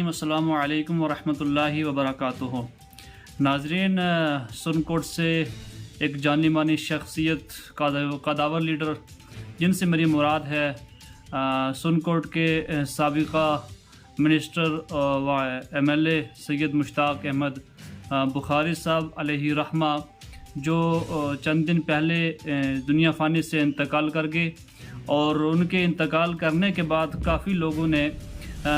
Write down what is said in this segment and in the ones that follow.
الرحیم السلام علیکم ورحمۃ اللہ وبرکاتہ۔ ناظرین، سنکوٹ سے ایک جانی مانی شخصیت قداور لیڈر جن سے میری مراد ہے سنکوٹ کے سابقہ منسٹر و M L A Syed Mushtaq Ahmad بخاری صاحب علیہ رحمہ، جو چند دن پہلے دنیا فانی سے انتقال کر گئے، اور ان کے انتقال کرنے کے بعد کافی لوگوں نے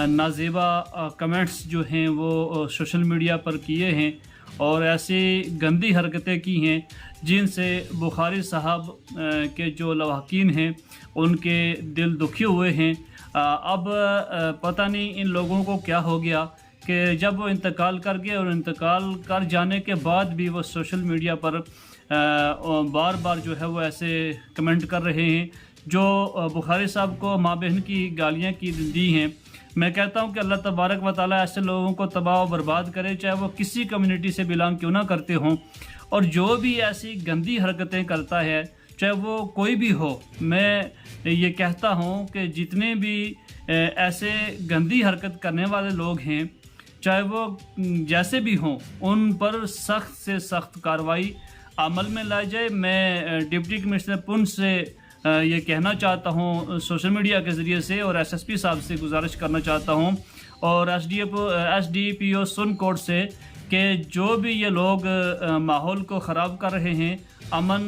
نازیبا کمنٹس جو ہیں وہ سوشل میڈیا پر کیے ہیں اور ایسی گندی حرکتیں کی ہیں جن سے بخاری صاحب کے جو لواحقین ہیں ان کے دل دکھے ہوئے ہیں۔ اب پتہ نہیں ان لوگوں کو کیا ہو گیا کہ جب وہ انتقال کر گئے اور انتقال کر جانے کے بعد بھی وہ سوشل میڈیا پر بار بار جو ہے وہ ایسے کمنٹ کر رہے ہیں جو بخاری صاحب کو ماں بہن کی گالیاں دی ہیں۔ میں کہتا ہوں کہ اللہ تبارک و تعالیٰ ایسے لوگوں کو تباہ و برباد کرے، چاہے وہ کسی کمیونٹی سے بلانگ کیوں نہ کرتے ہوں، اور جو بھی ایسی گندی حرکتیں کرتا ہے چاہے وہ کوئی بھی ہو۔ میں یہ کہتا ہوں کہ جتنے بھی ایسے گندی حرکت کرنے والے لوگ ہیں، چاہے وہ جیسے بھی ہوں، ان پر سخت سے سخت کارروائی عمل میں لائی جائے۔ میں ڈپٹی کمشنر پنچ سے یہ کہنا چاہتا ہوں سوشل میڈیا کے ذریعے سے، اور ایس ایس پی صاحب سے گزارش کرنا چاہتا ہوں، اور ایس ڈی پی او سنکوٹ سے، کہ جو بھی یہ لوگ ماحول کو خراب کر رہے ہیں، امن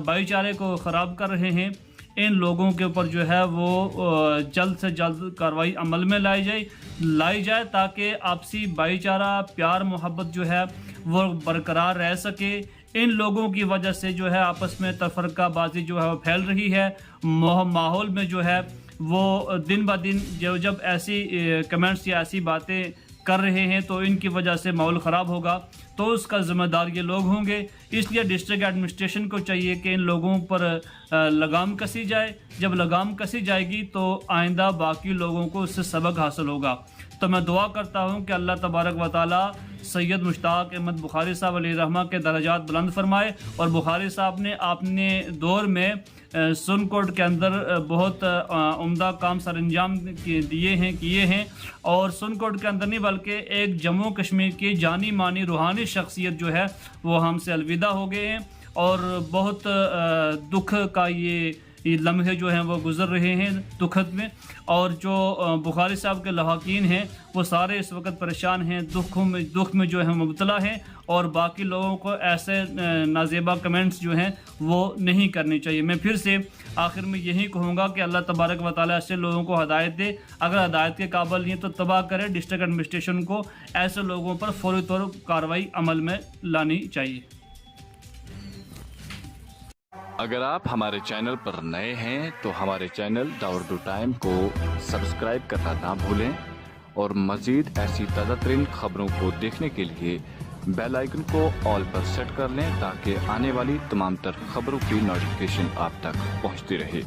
بھائی چارے کو خراب کر رہے ہیں، ان لوگوں کے اوپر جو ہے وہ جلد سے جلد کارروائی عمل میں لائی جائے تاکہ آپسی بھائی چارہ، پیار محبت جو ہے وہ برقرار رہ سکے۔ ان لوگوں کی وجہ سے جو ہے آپس میں تفرقہ بازی جو ہے وہ پھیل رہی ہے، ماحول میں جو ہے وہ دن بہ دن جب ایسی کمنٹس یا ایسی باتیں کر رہے ہیں تو ان کی وجہ سے ماحول خراب ہوگا، تو اس کا ذمہ دار یہ لوگ ہوں گے۔ اس لیے ڈسٹرکٹ ایڈمنسٹریشن کو چاہیے کہ ان لوگوں پر لگام کسی جائے۔ جب لگام کسی جائے گی تو آئندہ باقی لوگوں کو اس سے سبق حاصل ہوگا۔ تو میں دعا کرتا ہوں کہ اللہ تبارک و تعالیٰ سید مشتاق احمد بخاری صاحب علیہ رحمہ کے درجات بلند فرمائے، اور بخاری صاحب نے اپنے دور میں سنکوٹ کے اندر بہت عمدہ کام سر انجام کیے ہیں، اور سنکوٹ کے اندر نہیں بلکہ ایک جموں کشمیر کی جانی مانی روحانی شخصیت جو ہے وہ ہم سے الوداع ہو گئے ہیں، اور بہت دکھ کا یہ لمحے جو ہیں وہ گزر رہے ہیں دکھد میں، اور جو بخاری صاحب کے لواحقین ہیں وہ سارے اس وقت پریشان ہیں، دکھ میں جو ہے مبتلا ہیں، اور باقی لوگوں کو ایسے نازیبا کمنٹس جو ہیں وہ نہیں کرنی چاہیے۔ میں پھر سے آخر میں یہی کہوں گا کہ اللہ تبارک و تعالیٰ ایسے لوگوں کو ہدایت دے، اگر ہدایت کے قابل نہیں تو تباہ کرے۔ ڈسٹرکٹ ایڈمنسٹریشن کو ایسے لوگوں پر فوری طور کارروائی عمل میں لانی چاہیے۔ اگر آپ ہمارے چینل پر نئے ہیں تو ہمارے چینل دا اردو ٹائم کو سبسکرائب کرنا نہ بھولیں، اور مزید ایسی تازہ ترین خبروں کو دیکھنے کے لیے بیل آئیکن کو آل پر سیٹ کر لیں تاکہ آنے والی تمام تر خبروں کی نوٹیفیکیشن آپ تک پہنچتی رہے۔